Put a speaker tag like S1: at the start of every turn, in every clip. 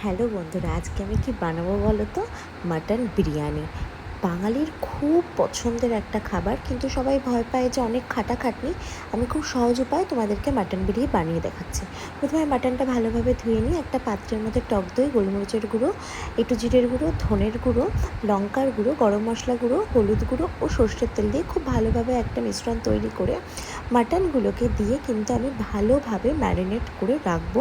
S1: Hello বন্ধুরা, আজকে আমি কি বানাবো বলো তো? মাটন বিরিয়ানি। বাঙালির খুব পছন্দের একটা খাবার, কিন্তু সবাই ভয় পায় যে অনেক খাটাখাটনি। আমি খুব সহজ উপায়ে তোমাদেরকে মাটন বিরিয়ানি বানিয়ে দেখাচ্ছি। প্রথমে মাটনটা ভালোভাবে ধুয়ে নিয়ে একটা পাত্রের মধ্যে টক দই, গোলমরিচের গুঁড়ো, একটু জিরের গুঁড়ো, ধনের গুঁড়ো, লঙ্কার গুঁড়ো, গরম মশলা গুঁড়ো, হলুদ গুঁড়ো ও সর্ষের তেল দিয়ে খুব ভালোভাবে একটা মিশ্রণ তৈরি করে মাটনগুলোকে দিয়ে কিন্তু আমি ভালোভাবে ম্যারিনেট করে রাখবো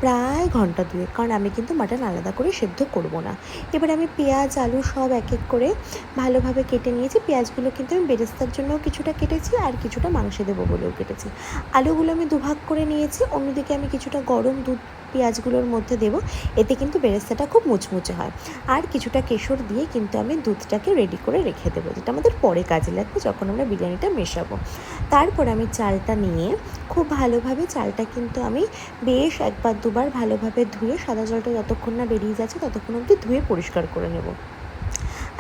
S1: প্রায় ঘন্টা দুয়েক, কারণ আমি কিন্তু মাটন আলাদা করে সেদ্ধ করব না। এবার আমি পেঁয়াজ আলু সব এক এক করে ভালোভাবে কেটে নিয়েছি। পেঁয়াজগুলো কিন্তু আমি বেরেস্তার জন্যও কিছুটা কেটেছি, আর কিছুটা মাংসে দেবো বলেও কেটেছি। আলুগুলো আমি দুভাগ করে নিয়েছি। অন্যদিকে আমি কিছুটা গরম দুধ পেঁয়াজগুলোর মধ্যে দেবো, এতে কিন্তু বেরেস্তাটা খুব মুচমুচে হয়। আর কিছুটা কেশর দিয়ে কিন্তু আমি দুধটাকে রেডি করে রেখে দেবো, যেটা আমাদের পরে কাজে লাগবে যখন আমরা বিরিয়ানিটা মেশাবো। তারপর আমি চালটা নিয়ে খুব ভালোভাবে চালটা কিন্তু আমি বেশ একবার দুবার ভালোভাবে ধুয়ে, সাদা জলটা যতক্ষণ না বেরিয়ে যাচ্ছে ততক্ষণ অবধি ধুয়ে পরিষ্কার করে নেব।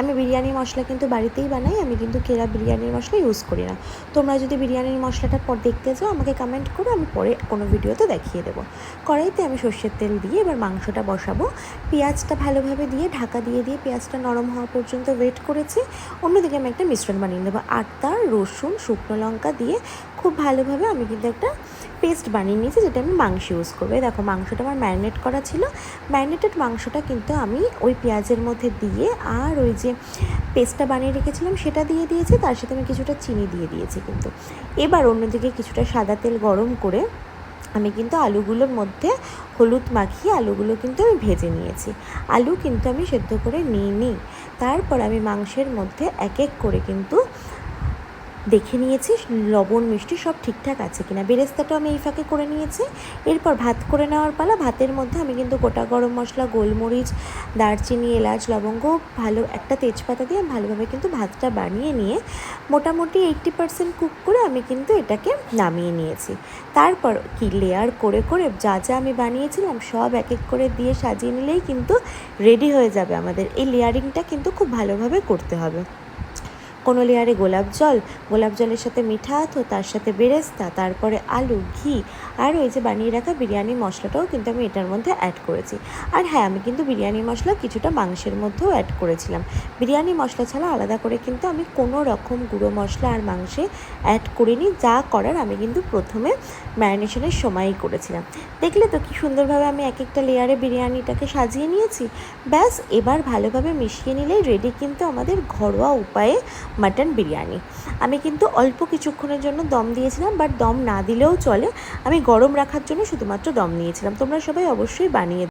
S1: আমি বিরিয়ানি মশলা কিন্তু বাড়িতেই বানাই, আমি কিন্তু কেরা বিরিয়ানির মশলা ইউজ করি না। তোমরা যদি বিরিয়ানির মশলাটা পর দেখতে চাও আমাকে কমেন্ট করো, আমি পরে কোনো ভিডিওতে দেখিয়ে দেবো। কড়াইতে আমি সর্ষের তেল দিয়ে এবার মাংসটা বসাবো। পেঁয়াজটা ভালোভাবে দিয়ে ঢাকা দিয়ে পেঁয়াজটা নরম হওয়া পর্যন্ত ওয়েট করেছি। অন্যদিকে আমি একটা মিশ্রণ বানিয়ে নেবো। আদা, রসুন, শুকনো লঙ্কা দিয়ে খুব ভালোভাবে আমি কিন্তু একটা পেস্ট বানিয়ে নিয়েছি, যেটা আমি মাংস ইউজ করবো। দেখো, মাংসটা আমার ম্যারিনেট করা ছিল। ম্যারিনেটেড মাংসটা কিন্তু আমি ওই পেঁয়াজের মধ্যে দিয়ে, আর ওই যে পেস্টটা বানিয়ে রেখেছিলাম সেটা দিয়ে দিয়েছি, তার সাথে আমি কিছুটা চিনি দিয়ে দিয়েছি কিন্তু। এবার অন্যদিকে কিছুটা সাদা তেল গরম করে আমি কিন্তু আলুগুলোর মধ্যে হলুদ মাখিয়ে আলুগুলো কিন্তু আমি ভেজে নিয়েছি। আলু কিন্তু আমি সেদ্ধ করে নিই। তারপর আমি মাংসের মধ্যে এক এক করে কিন্তু দেখে নিয়েছি লবণ মিষ্টি সব ঠিকঠাক আছে কিনা। বেরেস্তাটাও আমি এই ফাঁকে করে নিয়েছি। এরপর ভাত করে নেওয়ার পালা। ভাতের মধ্যে আমি কিন্তু গোটা গরম মশলা, গোলমরিচ, দারচিনি, এলাচ, লবঙ্গ, ভালো একটা তেজপাতা দিয়ে আমি ভালোভাবে কিন্তু ভাতটা বানিয়ে নিয়ে মোটামুটি 80% কুক করে আমি কিন্তু এটাকে নামিয়ে নিয়েছি। তারপর কি লেয়ার করে করে যা যা আমি বানিয়েছিলাম সব এক এক করে দিয়ে সাজিয়ে নিলেই কিন্তু রেডি হয়ে যাবে আমাদের। এই লেয়ারিংটা কিন্তু খুব ভালোভাবে করতে হবে। কোনো লেয়ারে গোলাপ জলের সাথে মিঠা আতো, তার সাথে বেরেস্তা, তারপরে আলু, ঘি, আর ওই যে বানিয়ে রাখা বিরিয়ানি মশলাটাও কিন্তু আমি এটার মধ্যে অ্যাড করেছি। আর হ্যাঁ, আমি কিন্তু বিরিয়ানি মশলা কিছুটা মাংসের মধ্যেও অ্যাড করেছিলাম। বিরিয়ানি মশলা ছাড়া আলাদা করে কিন্তু আমি কোনো রকম গুঁড়ো মশলা আর মাংসে অ্যাড করিনি। যা করার আমি কিন্তু প্রথমে ম্যারিনেশনের সময়ই করেছিলাম। দেখলে তো কি সুন্দরভাবে আমি এক একটা লেয়ারে বিরিয়ানিটাকে সাজিয়ে নিয়েছি। ব্যাস, এবার ভালোভাবে মিশিয়ে নিলেই রেডি কিন্তু আমাদের ঘরোয়া উপায়ে মাটন বিরিয়ানি। আমি কিন্তু অল্প কিছুক্ষণের জন্য দম দিয়েছিলাম, বাট দম না দিলেও চলে। আমি গরম রাখার জন্য শুধুমাত্র দম নিয়েছিলাম। তোমরা সবাই অবশ্যই বানিয়ে